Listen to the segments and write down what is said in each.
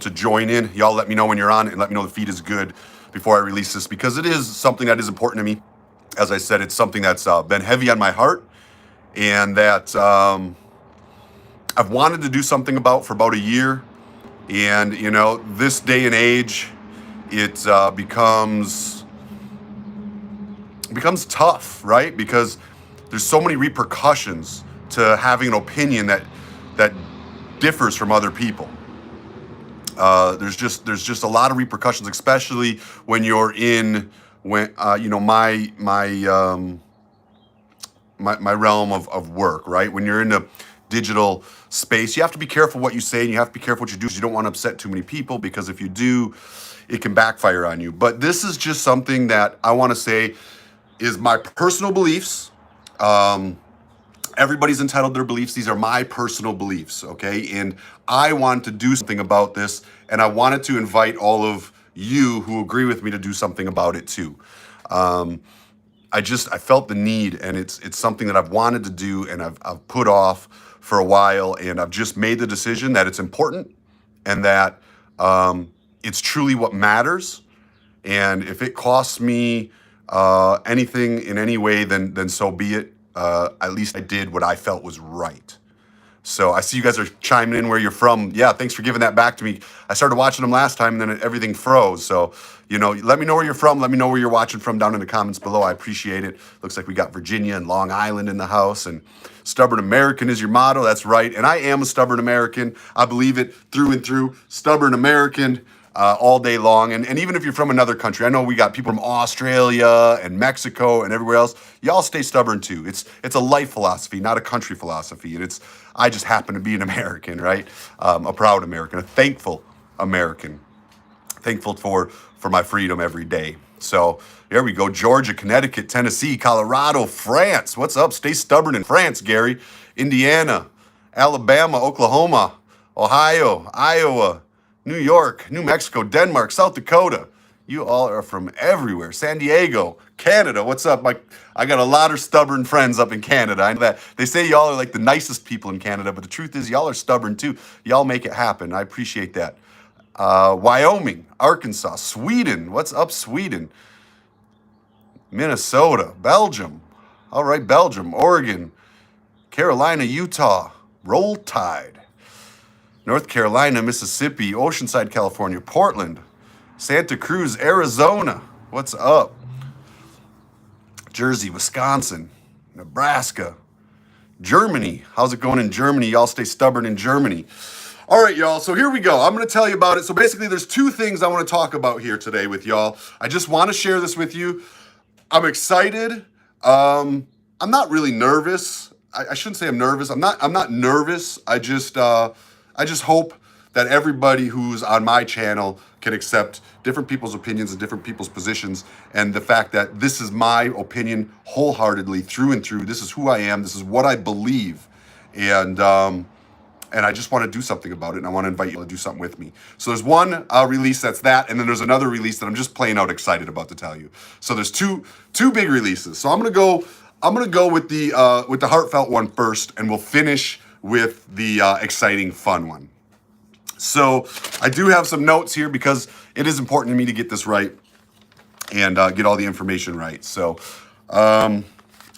to join in. Y'all let me know when you're on and let me know the feed is good before I release this, because it is something that is important to me. As I said, it's something that's been heavy on my heart, and that I've wanted to do something about for about a year. And, you know, this day and age, it becomes tough, right? Because there's so many repercussions to having an opinion that differs from other people. There's just a lot of repercussions, especially when you're in you know, my realm of work, right? When you're in the digital space, you have to be careful what you say, and you have to be careful what you do, because you don't want to upset too many people, because if you do, it can backfire on you. But this is just something that I want to say is my personal beliefs. Everybody's entitled to their beliefs. These are my personal beliefs, okay? And I want to do something about this, and I wanted to invite all of you who agree with me to do something about it too. I felt the need, and it's something that I've wanted to do, and I've put off for a while, and I've just made the decision that it's important, and that it's truly what matters. And if it costs me anything in any way, then so be it. At least I did what I felt was right. So I see you guys are chiming in where you're from. Yeah, thanks for giving that back to me. I started watching them last time, and then everything froze. So, you know, let me know where you're from. Let me know where you're watching from down in the comments below. I appreciate it. Looks like we got Virginia and Long Island in the house. And stubborn American is your motto. That's right. And I am a stubborn American. I believe it through and through. Stubborn American. All day long. And even if you're from another country, I know we got people from Australia and Mexico and everywhere else. Y'all stay stubborn too. It's a life philosophy, not a country philosophy. And I just happen to be an American, right? A proud American, a thankful American. Thankful for my freedom every day. So there we go. Georgia, Connecticut, Tennessee, Colorado, France. What's up? Stay stubborn in France, Gary. Indiana, Alabama, Oklahoma, Ohio, Iowa, New York, New Mexico, Denmark, South Dakota. You all are from everywhere. San Diego, Canada. What's up? I got a lot of stubborn friends up in Canada. I know that they say y'all are like the nicest people in Canada, but the truth is y'all are stubborn too. Y'all make it happen. I appreciate that. Wyoming, Arkansas, Sweden. What's up, Sweden? Minnesota, Belgium. All right, Belgium, Oregon, Carolina, Utah. Roll Tide. North Carolina, Mississippi, Oceanside, California, Portland, Santa Cruz, Arizona. What's up? Jersey, Wisconsin, Nebraska, Germany. How's it going in Germany? Y'all stay stubborn in Germany. All right, y'all. So here we go. I'm going to tell you about it. So basically, there's two things I want to talk about here today with y'all. I just want to share this with you. I'm excited. I'm not really nervous. I shouldn't say I'm nervous. I'm not nervous. I just hope that everybody who's on my channel can accept different people's opinions and different people's positions, and the fact that this is my opinion wholeheartedly through and through. This is who I am. This is what I believe, and I just want to do something about it, and I want to invite you to do something with me. So there's one release that's that, and then there's another release that I'm just plain out excited about to tell you. So there's two big releases. So I'm gonna go with the heartfelt one first, and we'll finish with the exciting, fun one. So I do have some notes here because it is important to me to get this right and get all the information right. So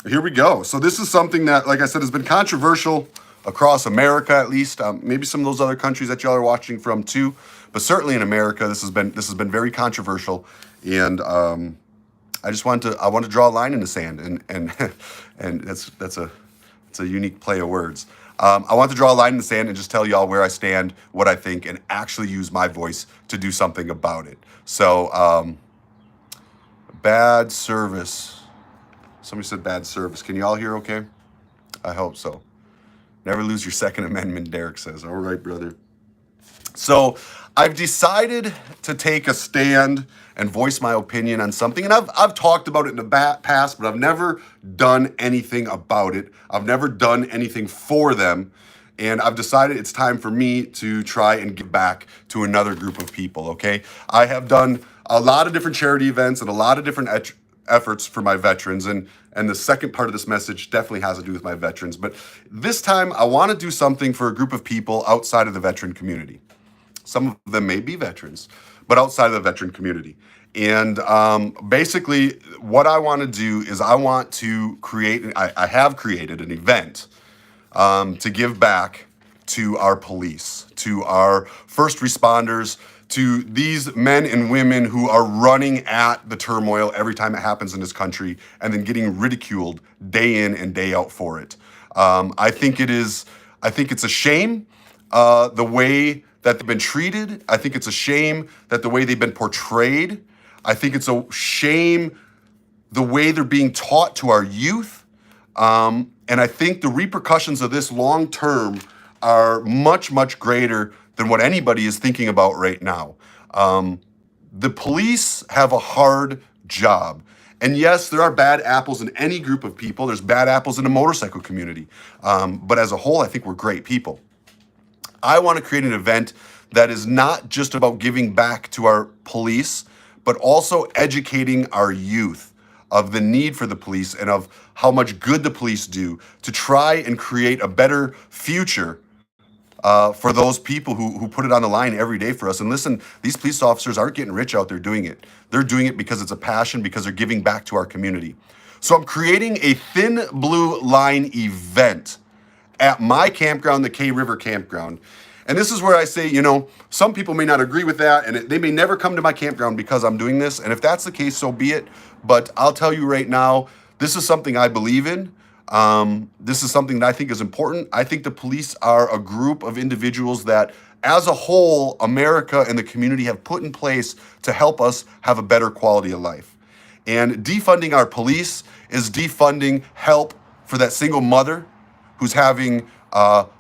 here we go. So this is something that, like I said, has been controversial across America, at least. Maybe some of those other countries that y'all are watching from too, but certainly in America, this has been very controversial. And I want to draw a line in the sand, and that's a unique play of words. I want to draw a line in the sand and just tell y'all where I stand, what I think, and actually use my voice to do something about it. So, bad service. Somebody said bad service. Can y'all hear okay? I hope so. Never lose your Second Amendment, Derek says. All right, brother. So I've decided to take a stand and voice my opinion on something. And I've talked about it in the past, but I've never done anything about it. I've never done anything for them. And I've decided it's time for me to try and give back to another group of people, okay? I have done a lot of different charity events and a lot of different efforts for my veterans. And the second part of this message definitely has to do with my veterans. But this time I want to do something for a group of people outside of the veteran community. Some of them may be veterans, but outside of the veteran community. And basically, what I want to do is I want to create, I have created an event to give back to our police, to our first responders, to these men and women who are running at the turmoil every time it happens in this country and then getting ridiculed day in and day out for it. I think it's a shame the way that they've been treated. I think it's a shame that the way they've been portrayed. I think it's a shame the way they're being taught to our youth. And I think the repercussions of this long term are much, much greater than what anybody is thinking about right now. The police have a hard job. And yes, there are bad apples in any group of people. There's bad apples in the motorcycle community. But as a whole, I think we're great people. I want to create an event that is not just about giving back to our police, but also educating our youth of the need for the police and of how much good the police do to try and create a better future for those people who put it on the line every day for us. And listen, these police officers aren't getting rich out there doing it. They're doing it because it's a passion, because they're giving back to our community. So I'm creating a Thin Blue Line event at my campground, the K River Campground. And this is where I say, some people may not agree with that, and they may never come to my campground because I'm doing this. And if that's the case, so be it. But I'll tell you right now, this is something I believe in. This is something that I think is important. I think the police are a group of individuals that, as a whole, America and the community have put in place to help us have a better quality of life. And defunding our police is defunding help for that single mother who's having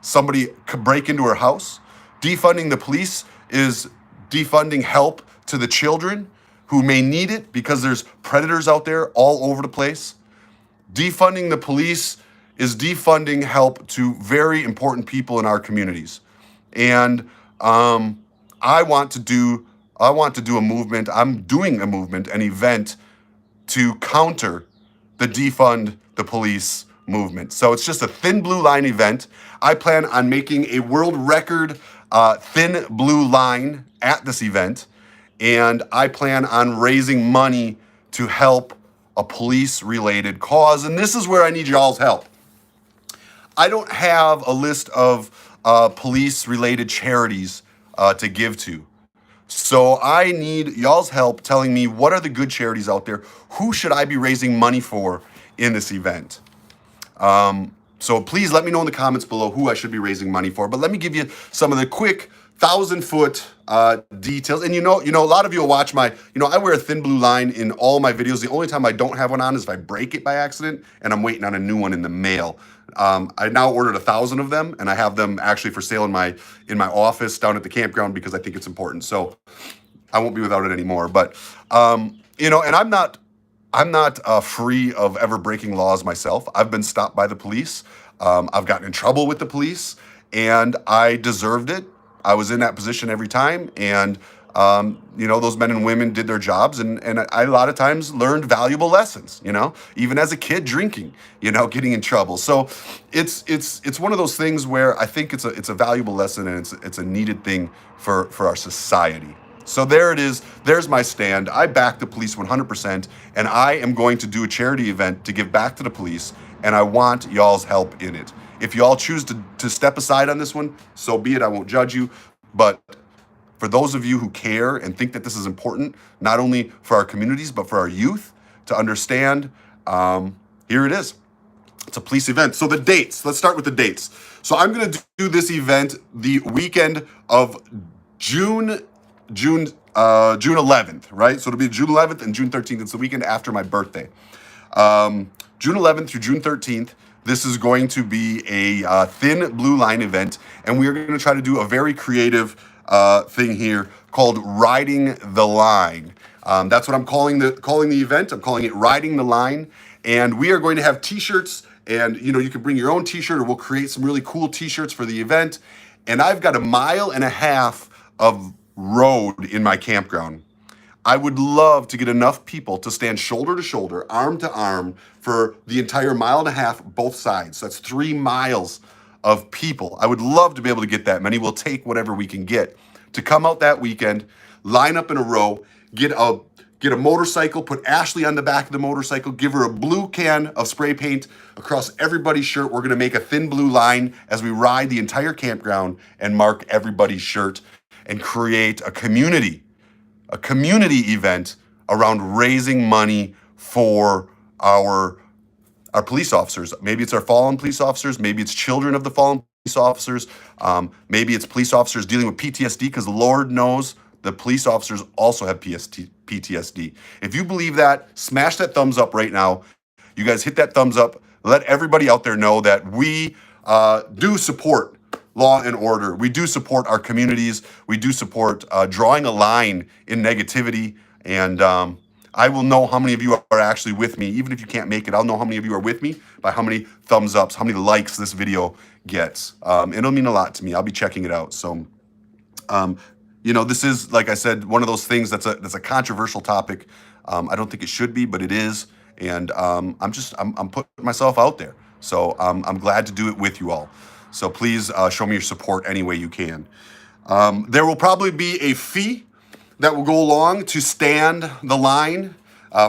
somebody break into her house. Defunding the police is defunding help to the children who may need it because there's predators out there all over the place. Defunding the police is defunding help to very important people in our communities. And I want to do a movement. I'm doing a movement, an event to counter the defund the police movement. So it's just a Thin Blue Line event. I plan on making a world record thin blue line at this event. And I plan on raising money to help a police-related cause. And this is where I need y'all's help. I don't have a list of police-related charities to give to. So I need y'all's help telling me what are the good charities out there. Who should I be raising money for in this event? So please let me know in the comments below who I should be raising money for. But let me give you some of the quick 1,000-foot details. And a lot of you will watch my, I wear a Thin Blue Line in all my videos. The only time I don't have one on is if I break it by accident and I'm waiting on a new one in the mail. I now ordered 1,000 of them, and I have them actually for sale in my office down at the campground because I think it's important. So I won't be without it anymore. But and I'm not free of ever breaking laws myself. I've been stopped by the police. I've gotten in trouble with the police, and I deserved it. I was in that position every time, and those men and women did their jobs, and I a lot of times learned valuable lessons. Even as a kid drinking, getting in trouble. So it's one of those things where I think it's a valuable lesson, and it's a needed thing for our society. So there it is. There's my stand. I back the police 100%, and I am going to do a charity event to give back to the police, and I want y'all's help in it. If y'all choose to step aside on this one, so be it. I won't judge you. But for those of you who care and think that this is important, not only for our communities, but for our youth to understand, here it is. It's a police event. So the dates, let's start with the dates. So I'm going to do this event the weekend of June 11th, right? So it'll be June 11th and June 13th. It's the weekend after my birthday. June 11th through June 13th. This is going to be a Thin Blue Line event, and we are going to try to do a very creative thing here called Riding the Line. That's what I'm calling the event. I'm calling it Riding the Line, and we are going to have T-shirts, and you can bring your own T-shirt, or we'll create some really cool T-shirts for the event. And I've got 1.5 miles of road in my campground. I would love to get enough people to stand shoulder to shoulder, arm to arm for the entire 1.5 miles, both sides. So that's 3 miles of people. I would love to be able to get that many. We'll take whatever we can get. to come out that weekend, line up in a row, get a motorcycle, put Ashley on the back of the motorcycle, give her a blue can of spray paint across everybody's shirt. We're gonna make a thin blue line as we ride the entire campground and mark everybody's shirt and create a community event around raising money for our police officers. Maybe it's our fallen police officers. Maybe it's children of the fallen police officers. Maybe it's police officers dealing with PTSD, because Lord knows the police officers also have PTSD. If you believe that, smash that thumbs up right now. You guys hit that thumbs up. Let everybody out there know that we do support law and order. We do support our communities. We do support drawing a line in negativity. And I will know how many of you are actually with me. Even if you can't make it, I'll know how many of you are with me by how many thumbs ups, how many likes this video gets. It'll mean a lot to me. I'll be checking it out. So, this is, like I said, one of those things that's a controversial topic. I don't think it should be, but it is. And I'm putting myself out there. So I'm glad to do it with you all. So please show me your support any way you can. There will probably be a fee that will go along to stand the line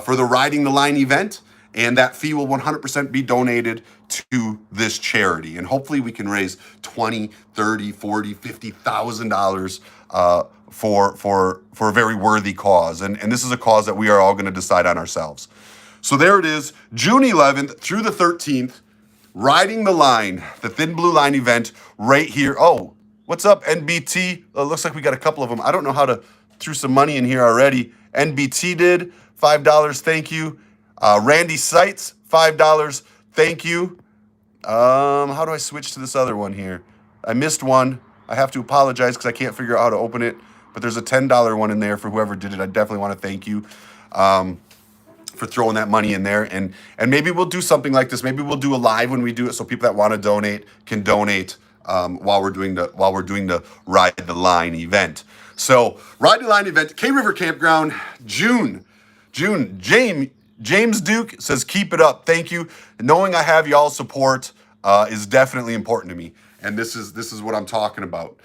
for the Riding the Line event, and that fee will 100% be donated to this charity. And hopefully we can raise $20, $30, $40, $50,000 for a very worthy cause. And this is a cause that we are all going to decide on ourselves. So there it is, June 11th through the 13th, Riding the Line, the Thin Blue Line event right here. Oh, what's up, NBT? Looks like we got a couple of them. I don't know how to threw some money in here already. NBT did, $5, thank you. Randy Seitz, $5, thank you. How do I switch to this other one here? I missed one. I have to apologize because I can't figure out how to open it, but there's a $10 one in there for whoever did it. I definitely want to thank you for throwing that money in there. And maybe we'll do something like this. Maybe we'll do a live when we do it, so people that want to donate can donate while we're doing the Ride the Line event. So, Ride the Line event, K River Campground, June. James Duke says, keep it up. Thank you. Knowing I have y'all's support is definitely important to me. And this is what I'm talking about.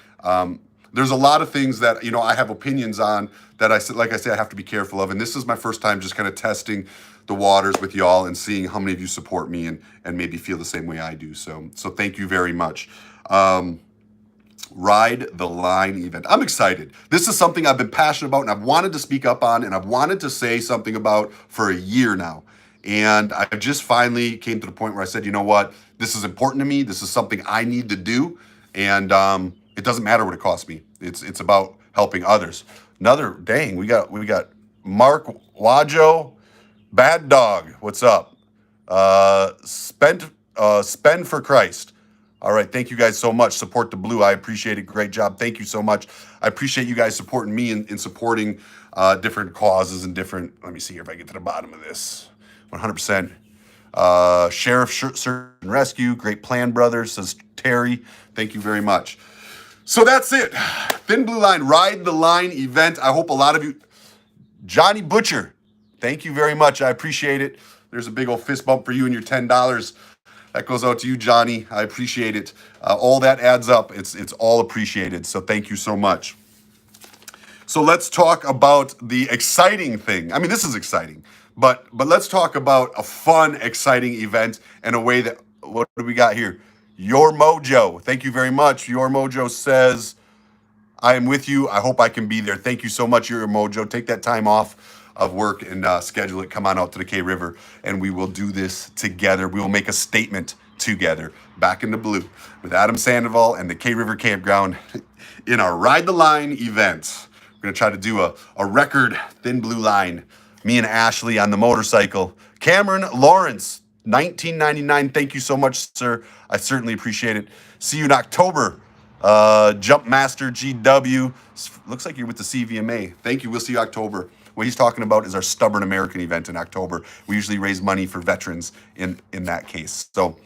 There's a lot of things that, I have opinions on that like I say, I have to be careful of. And this is my first time just kind of testing the waters with y'all and seeing how many of you support me and maybe feel the same way I do. So thank you very much. Ride the Line event. I'm excited. This is something I've been passionate about and I've wanted to speak up on and I've wanted to say something about for a year now. And I just finally came to the point where I said, you know what? This is important to me. This is something I need to do. And it doesn't matter what it costs me. It's about helping others. We got Mark Wajo, Bad Dog. What's up? Spend for Christ. All right, thank you guys so much. Support the blue. I appreciate it. Great job. Thank you so much. I appreciate you guys supporting me in supporting different causes and different. Let me see here if I get to the bottom of this. 100%. Sheriff Search and Rescue. Great plan, brothers, says Terry. Thank you very much. So that's it. Thin Blue Line, Ride the Line event. I hope a lot of you. Johnny Butcher, thank you very much. I appreciate it. There's a big old fist bump for you and your $10. That goes out to you, Johnny. I appreciate it. All that adds up. It's all appreciated. So thank you so much. So let's talk about the exciting thing. I mean, this is exciting, but let's talk about a fun, exciting event in a way that, what do we got here? Your Mojo. Thank you very much. Your Mojo says, I am with you. I hope I can be there. Thank you so much, Your Mojo. Take that time off of work and schedule it. Come on out to the K River and we will do this together. We will make a statement together back in the blue with Adam Sandoval and the K River Campground in our Ride the Line event. We're going to try to do a record Thin Blue Line. Me and Ashley on the motorcycle. Cameron Lawrence, $19.99. Thank you so much, sir. I certainly appreciate it. See you in October. Jumpmaster GW. Looks like you're with the CVMA. Thank you. We'll see you October. What he's talking about is our Stubborn American event in October. We usually raise money for veterans in that case. So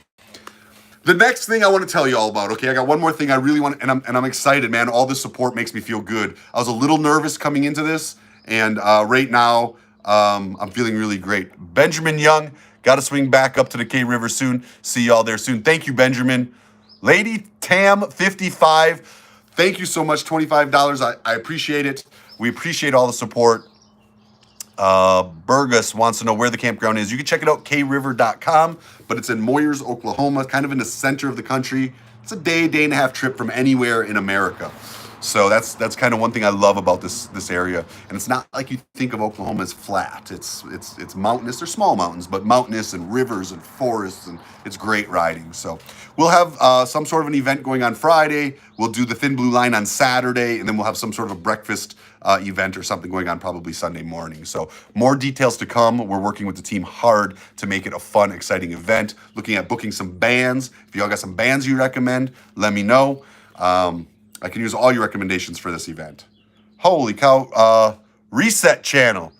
the next thing I want to tell you all about, okay, I got one more thing I really want, and I'm excited, man. All this support makes me feel good. I was a little nervous coming into this, and right now I'm feeling really great. Benjamin Young, got to swing back up to the K River soon. See y'all there soon. Thank you, Benjamin. Lady Tam 55, Thank you so much, $25. I appreciate it. We appreciate all the support. Burgess wants to know where the campground is. You can check it out, kriver.com, but it's in Moyers, Oklahoma, kind of in the center of the country. It's a day and a half trip from anywhere in America. So that's kind of one thing I love about this area. And it's not like you think of Oklahoma as flat. It's mountainous. They're small mountains, but mountainous and rivers and forests, and it's great riding. So we'll have some sort of an event going on Friday. We'll do the Thin Blue Line on Saturday, and then we'll have some sort of a breakfast event or something going on probably Sunday morning. So more details to come. We're working with the team hard to make it a fun, exciting event. Looking at booking some bands. If y'all got some bands you recommend, let me know. I can use all your recommendations for this event. Holy cow. Reset channel.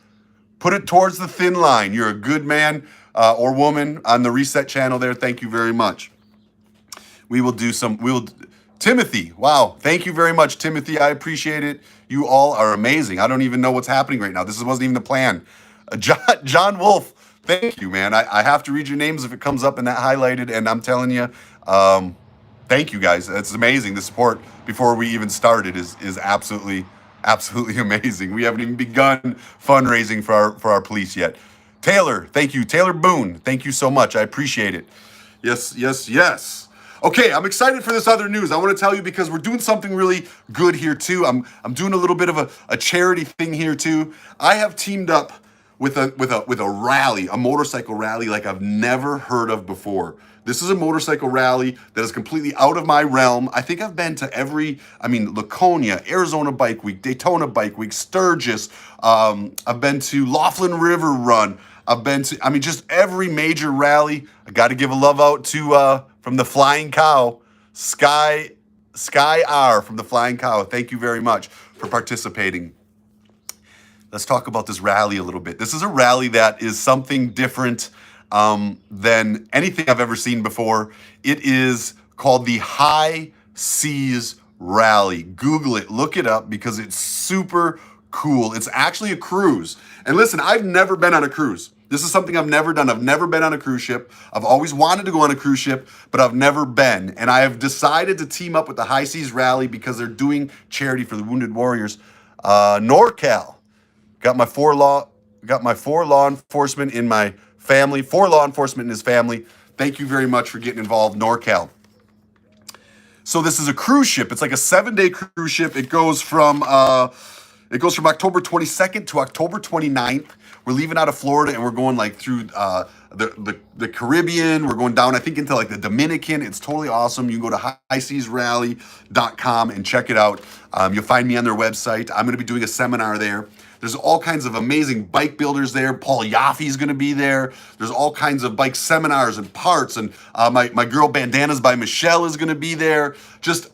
Put it towards the thin line. You're a good man or woman on the reset channel there. Thank you very much. Timothy. Wow. Thank you very much, Timothy. I appreciate it. You all are amazing. I don't even know what's happening right now. This wasn't even the plan. John Wolf. Thank you, man. I have to read your names if it comes up in that highlighted, and I'm telling you, thank you guys. It's amazing. The support before we even started is absolutely amazing. We haven't even begun fundraising for our police yet. Taylor, thank you. Taylor Boone, thank you so much. I appreciate it. Yes. Okay, I'm excited for this other news. I want to tell you because we're doing something really good here too. I'm doing a little bit of a charity thing here too. I have teamed up with a rally, a motorcycle rally like I've never heard of before. This is a motorcycle rally that is completely out of my realm. I think I've been to Laconia, Arizona Bike Week, Daytona Bike Week, Sturgis. I've been to Laughlin River Run. I've been to, just every major rally. I got to give a love out to, from the Flying Cow, Sky R from the Flying Cow. Thank you very much for participating. Let's talk about this rally a little bit. This is a rally that is something different than anything I've ever seen before. It is called the High Seas Rally. Google it, look it up because it's super cool. It's actually a cruise. And listen, I've never been on a cruise. This is something I've never done. I've never been on a cruise ship. I've always wanted to go on a cruise ship, but I've never been. And I have decided to team up with the High Seas Rally because they're doing charity for the Wounded Warriors. NorCal. Got my four law enforcement in my family, 4 law enforcement in his family. Thank you very much for getting involved, NorCal. So this is a cruise ship. It's like a 7-day cruise ship. It goes from October 22nd to October 29th. We're leaving out of Florida and we're going like through the Caribbean. We're going down, I think, into like the Dominican. It's totally awesome. You can go to highseasrally.com and check it out. You'll find me on their website. I'm going to be doing a seminar there. There's all kinds of amazing bike builders there. Paul Yaffe is going to be there. There's all kinds of bike seminars and parts. And my girl Bandanas by Michelle is going to be there.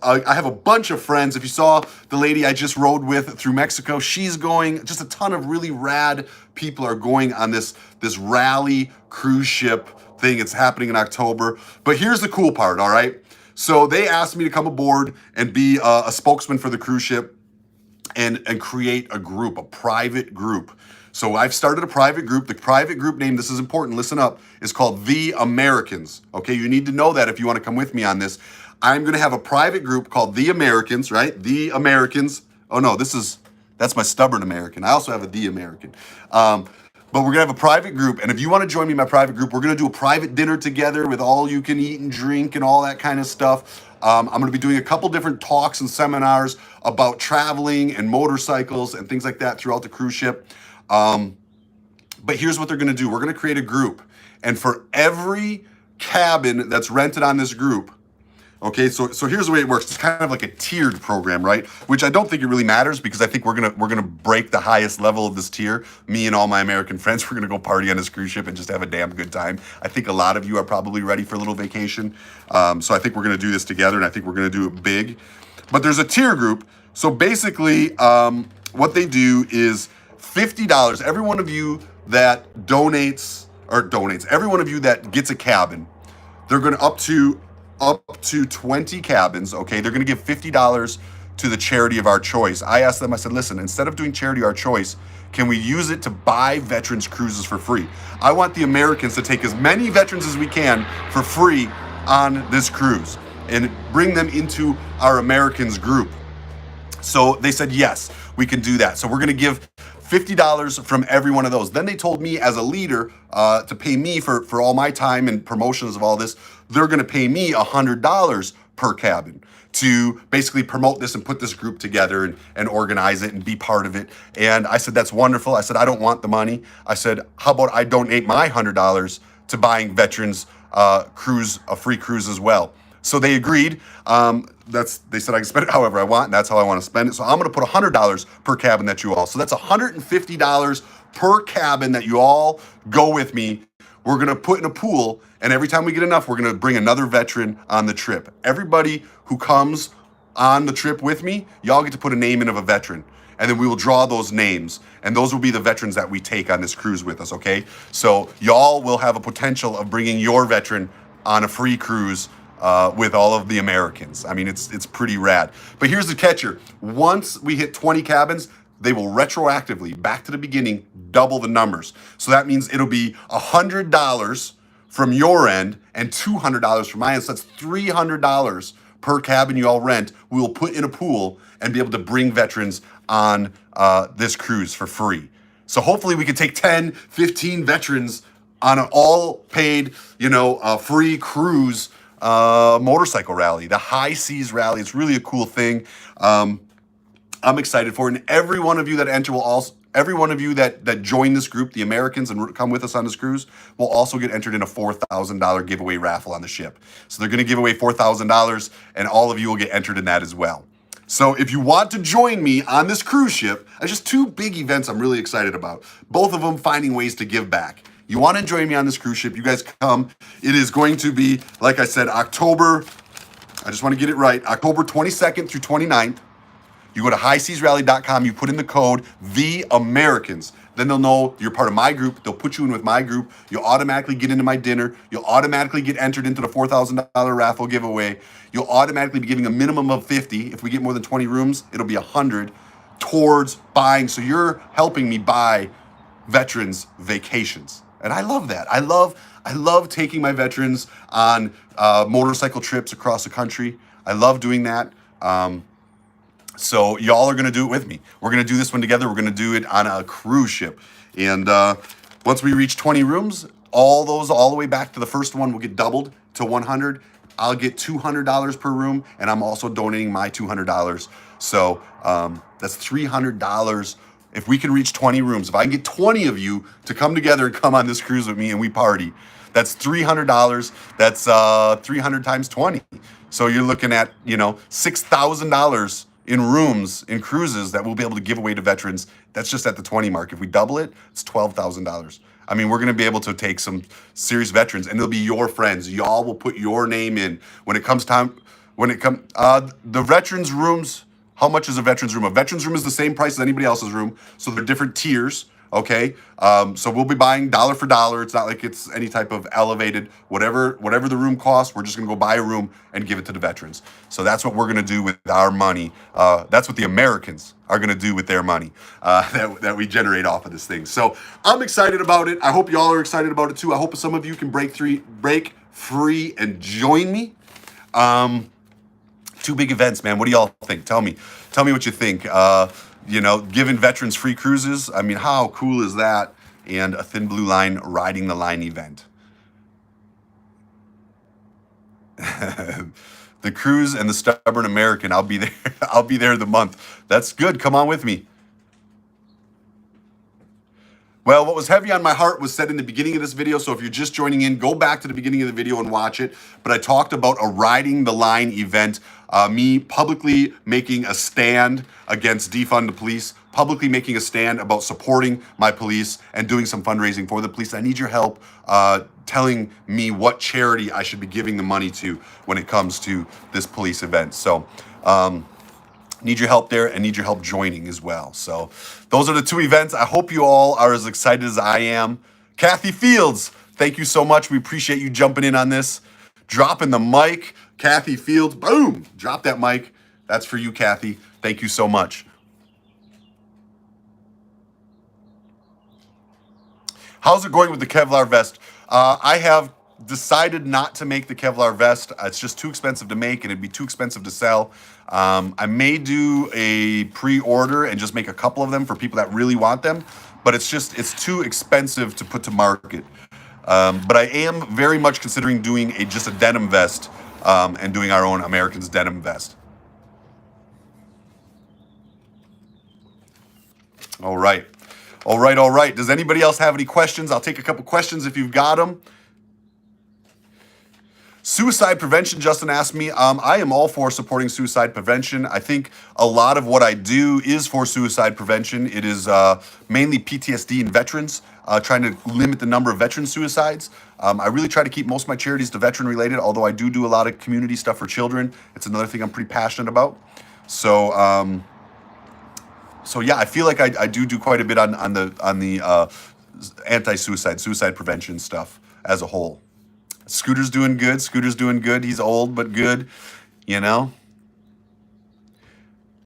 I have a bunch of friends. If you saw the lady I just rode with through Mexico, she's going. Just a ton of really rad people are going on this rally cruise ship thing. It's happening in October. But here's the cool part, all right? So they asked me to come aboard and be a spokesman for the cruise ship. And create a group, a private group. So I've started a private group. The private group name, this is important, listen up, is called The Americans. Okay, you need to know that if you want to come with me on this. I'm going to have a private group called The Americans, right? The Americans. Oh no, that's my stubborn American. I also have a The American. But we're going to have a private group. And if you want to join me in my private group, we're going to do a private dinner together with all you can eat and drink and all that kind of stuff. I'm going to be doing a couple different talks and seminars about traveling and motorcycles and things like that throughout the cruise ship. But here's what they're going to do. We're going to create a group. And for every cabin that's rented on this group, okay, so here's the way it works. It's kind of like a tiered program, right? Which I don't think it really matters because I think we're gonna break the highest level of this tier. Me and all my American friends, we're gonna go party on this cruise ship and just have a damn good time. I think a lot of you are probably ready for a little vacation. So I think we're gonna do this together and I think we're gonna do it big. But there's a tier group. So basically, what they do is $50. Every one of you that donates, every one of you that gets a cabin, they're gonna up to 20 cabins, okay? They're gonna give $50 to the charity of our choice. I asked them, I said, listen, instead of doing charity of our choice, can we use it to buy veterans cruises for free? I want the Americans to take as many veterans as we can for free on this cruise and bring them into our Americans group. So they said, yes, we can do that. So we're going to give $50 from every one of those. Then they told me as a leader to pay me for all my time and promotions of all this. They're going to pay me $100 per cabin to basically promote this and put this group together and organize it and be part of it. And I said, that's wonderful. I said, I don't want the money. I said, how about I donate my $100 to buying veterans cruise, a free cruise as well. So they agreed. They said I can spend it however I want, and that's how I want to spend it. So I'm going to put $100 per cabin that you all. So that's $150 per cabin that you all go with me. We're going to put in a pool, and every time we get enough, we're going to bring another veteran on the trip. Everybody who comes on the trip with me, y'all get to put a name in of a veteran. And then we will draw those names, and those will be the veterans that we take on this cruise with us, okay? So y'all will have a potential of bringing your veteran on a free cruise with all of the Americans. I mean, it's pretty rad. But here's the catcher. Once we hit 20 cabins, they will retroactively, back to the beginning, double the numbers. So that means it'll be $100 from your end and $200 from my end. So that's $300 per cabin you all rent. We will put in a pool and be able to bring veterans on this cruise for free. So hopefully we can take 10, 15 veterans on an all paid, free cruise motorcycle rally, the High Seas Rally. It's really a cool thing. I'm excited for it. And every one of you that enter will also, every one of you that join this group, the Americans, and come with us on this cruise, will also get entered in a $4,000 giveaway raffle on the ship. So they're going to give away $4,000, and all of you will get entered in that as well. So if you want to join me on this cruise ship, there's just two big events I'm really excited about. Both of them finding ways to give back. You want to join me on this cruise ship, you guys come. It is going to be, like I said, October 22nd through 29th. You go to highseasrally.com, you put in the code THEAmericans. Then they'll know you're part of my group. They'll put you in with my group. You'll automatically get into my dinner. You'll automatically get entered into the $4,000 raffle giveaway. You'll automatically be giving a minimum of 50. If we get more than 20 rooms, it'll be 100 towards buying. So you're helping me buy veterans vacations. And I love that. I love taking my veterans on motorcycle trips across the country. I love doing that. So y'all are going to do it with me. We're going to do this one together. We're going to do it on a cruise ship. And once we reach 20 rooms, all the way back to the first one will get doubled to 100. I'll get $200 per room, and I'm also donating my $200. So that's $300. If we can reach 20 rooms, if I can get 20 of you to come together and come on this cruise with me and we party, that's $300. That's 300 times 20. So you're looking at, $6,000 in rooms, in cruises that we'll be able to give away to veterans. That's just at the 20 mark. If we double it, it's $12,000. I mean, we're going to be able to take some serious veterans, and they'll be your friends. Y'all will put your name in when it comes time. The veterans rooms. How much is a veterans room? A veterans room is the same price as anybody else's room, so they're different tiers. Okay, so we'll be buying dollar for dollar. It's not like it's any type of elevated, whatever the room costs, we're just gonna go buy a room and give it to the veterans. So that's what we're gonna do with our money. That's what the Americans are gonna do with their money that we generate off of this thing. So I'm excited about it. I hope y'all are excited about it too. I hope some of you can break free and join me. Two big events, man. What do y'all think? Tell me what you think. Giving veterans free cruises. I mean, how cool is that? And a Thin Blue Line Riding the Line event. The cruise and the stubborn American. I'll be there. I'll be there the month. That's good. Come on with me. Well, what was heavy on my heart was said in the beginning of this video. So if you're just joining in, go back to the beginning of the video and watch it. But I talked about a Riding the Line event, me publicly making a stand against defund the police, publicly making a stand about supporting my police and doing some fundraising for the police. I need your help telling me what charity I should be giving the money to when it comes to this police event. So, need your help there and need your help joining as well. So those are the two events. I hope you all are as excited as I am. Kathy Fields, thank you so much. We appreciate you jumping in on this. Dropping the mic. Kathy Fields, boom, drop that mic. That's for you, Kathy. Thank you so much. How's it going with the Kevlar vest? I have decided not to make the Kevlar vest. It's just too expensive to make, and it'd be too expensive to sell. I may do a pre-order and just make a couple of them for people that really want them, but it's too expensive to put to market. But I am very much considering doing just a denim vest, and doing our own Americans denim vest. All right. All right, all right. Does anybody else have any questions? I'll take a couple questions if you've got them. Suicide prevention, Justin asked me. I am all for supporting suicide prevention. I think a lot of what I do is for suicide prevention. It is mainly PTSD and veterans, trying to limit the number of veteran suicides. I really try to keep most of my charities to veteran related, although I do a lot of community stuff for children. It's another thing I'm pretty passionate about. So yeah, I feel like I do quite a bit on the suicide prevention stuff as a whole. Scooter's doing good. Scooter's doing good. He's old, but good, you know.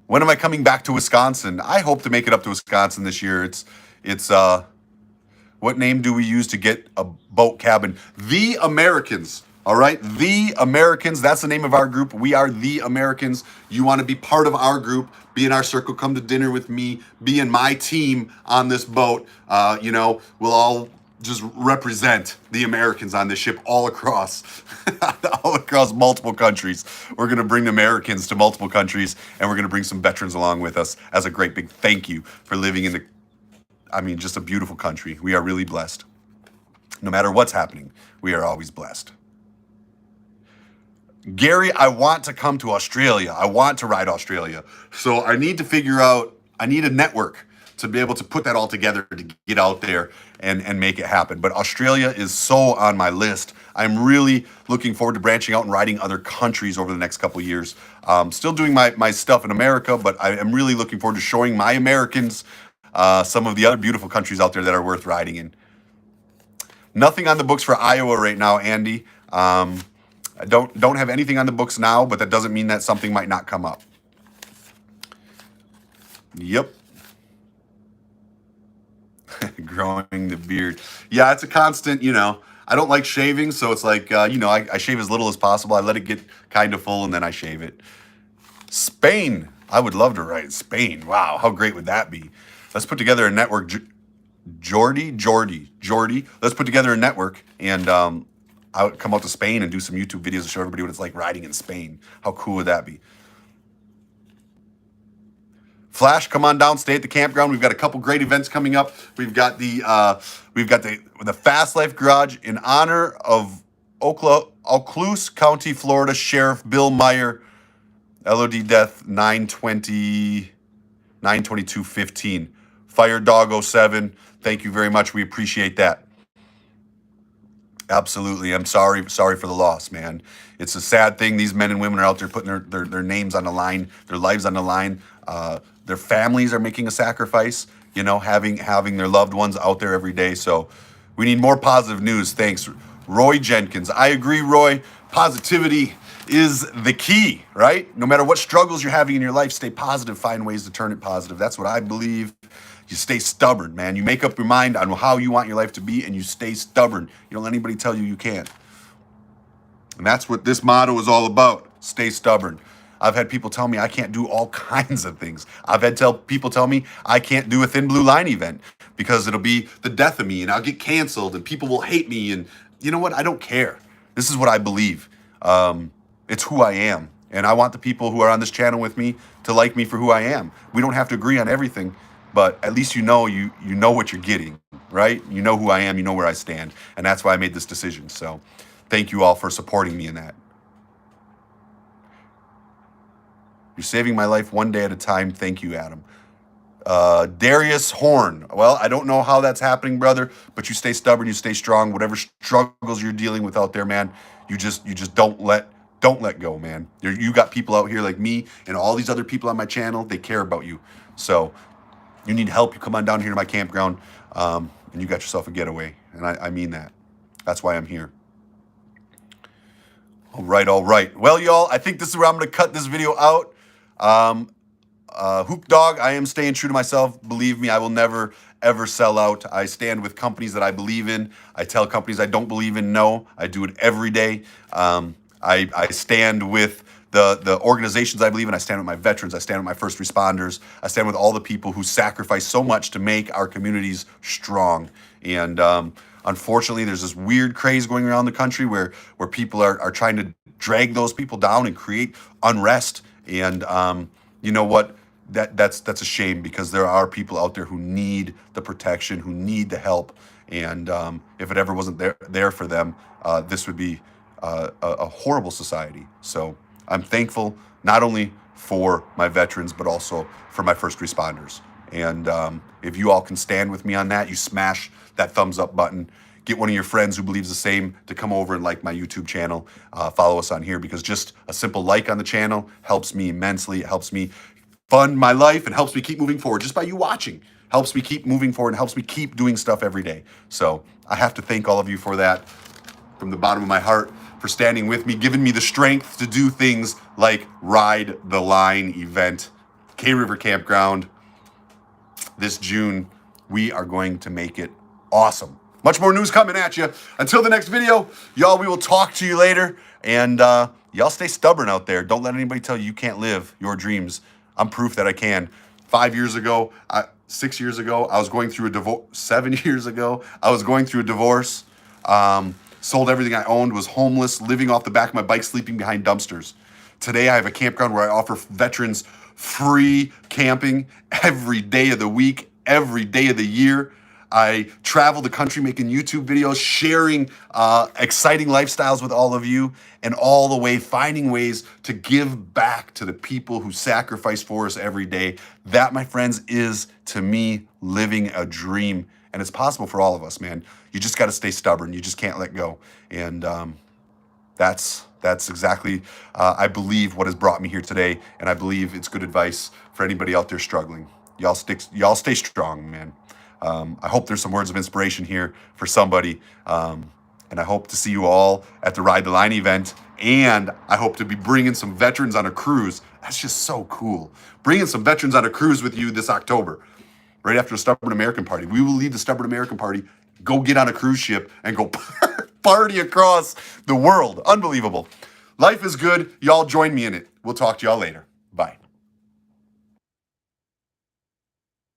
When am I coming back to Wisconsin? I hope to make it up to Wisconsin this year. It's what name do we use to get a boat cabin? The Americans. All right, The Americans. That's the name of our group. We are The Americans. You want to be part of our group, be in our circle, come to dinner with me, be in my team on this boat. We'll all just represent the Americans on this ship all across multiple countries. We're going to bring the Americans to multiple countries, and we're going to bring some veterans along with us as a great big thank you for living in just a beautiful country. We are really blessed. No matter what's happening, we are always blessed. Gary, I want to come to Australia. I want to ride Australia. So I need a network to be able to put that all together to get out there and make it happen. But Australia is so on my list. I'm really looking forward to branching out and riding other countries over the next couple of years. Still doing my stuff in America, but I am really looking forward to showing my Americans some of the other beautiful countries out there that are worth riding in. Nothing on the books for Iowa right now, Andy. I don't have anything on the books now, but that doesn't mean that something might not come up. Yep. Growing the beard. Yeah, it's a constant, I don't like shaving, so it's like, I shave as little as possible. I let it get kind of full, and then I shave it. Spain. I would love to ride Spain. Wow, how great would that be? Let's put together a network. Jordy. Let's put together a network, and I would come out to Spain and do some YouTube videos to show everybody what it's like riding in Spain. How cool would that be? Flash, come on down, stay at the campground. We've got a couple great events coming up. We've got the Fast Life Garage in honor of Okaloosa County, Florida Sheriff Bill Meyer, LOD death 9/22/15. Fire Dog 07. Thank you very much. We appreciate that. Absolutely. I'm sorry for the loss, man. It's a sad thing. These men and women are out there putting their names on the line, their lives on the line. Their families are making a sacrifice, having their loved ones out there every day. So we need more positive news. Thanks. Roy Jenkins. I agree, Roy. Positivity is the key, right? No matter what struggles you're having in your life, stay positive, find ways to turn it positive. That's what I believe. You stay stubborn, man. You make up your mind on how you want your life to be, and you stay stubborn. You don't let anybody tell you can't. And that's what this motto is all about. Stay stubborn. I've had people tell me I can't do all kinds of things. I've had people tell me I can't do a Thin Blue Line event because it'll be the death of me, and I'll get canceled, and people will hate me. And you know what? I don't care. This is what I believe. It's who I am. And I want the people who are on this channel with me to like me for who I am. We don't have to agree on everything, but at least you know what you're getting, right? You know who I am, you know where I stand. And that's why I made this decision. So thank you all for supporting me in that. You're saving my life one day at a time. Thank you, Adam. Darius Horn. Well, I don't know how that's happening, brother, but you stay stubborn, you stay strong. Whatever struggles you're dealing with out there, man, you just don't let go, man. You got people out here like me and all these other people on my channel. They care about you. So you need help, you come on down here to my campground, and you got yourself a getaway. And I mean that. That's why I'm here. All right. Well, y'all, I think this is where I'm going to cut this video out. Hook Dog, I am staying true to myself. Believe me, I will never, ever sell out. I stand with companies that I believe in. I tell companies I don't believe in no. I do it every day. I stand with the organizations I believe in. I stand with my veterans. I stand with my first responders. I stand with all the people who sacrifice so much to make our communities strong. And unfortunately, there's this weird craze going around the country where people are trying to drag those people down and create unrest. And you know what? That's a shame, because there are people out there who need the protection, who need the help. And if it ever wasn't there for them, this would be a horrible society. So I'm thankful not only for my veterans, but also for my first responders. And if you all can stand with me on that, you smash that thumbs up button. Get one of your friends who believes the same to come over and like my YouTube channel. Follow us on here, because just a simple like on the channel helps me immensely. It helps me fund my life and helps me keep moving forward. Just by you watching helps me keep moving forward and helps me keep doing stuff every day. So I have to thank all of you for that from the bottom of my heart, for standing with me, giving me the strength to do things like Ride the Line event, K River Campground. This June, we are going to make it awesome. Much more news coming at you. Until the next video, y'all, we will talk to you later. And y'all stay stubborn out there. Don't let anybody tell you you can't live your dreams. I'm proof that I can. 5 years ago, 6 years ago, I was going through a divorce. 7 years ago, I was going through a divorce. Sold everything I owned, was homeless, living off the back of my bike, sleeping behind dumpsters. Today, I have a campground where I offer veterans free camping every day of the week, every day of the year. I travel the country making YouTube videos, sharing exciting lifestyles with all of you, and all the way finding ways to give back to the people who sacrifice for us every day. That, my friends, is, to me, living a dream. And it's possible for all of us, man. You just got to stay stubborn. You just can't let go. And that's exactly, I believe, what has brought me here today. And I believe it's good advice for anybody out there struggling. Y'all stay strong, man. I hope there's some words of inspiration here for somebody. And I hope to see you all at the Ride the Line event. And I hope to be bringing some veterans on a cruise. That's just so cool. Bringing some veterans on a cruise with you this October, right after the Stubborn American Party. We will leave the Stubborn American Party, go get on a cruise ship, and go party across the world. Unbelievable. Life is good. Y'all join me in it. We'll talk to y'all later.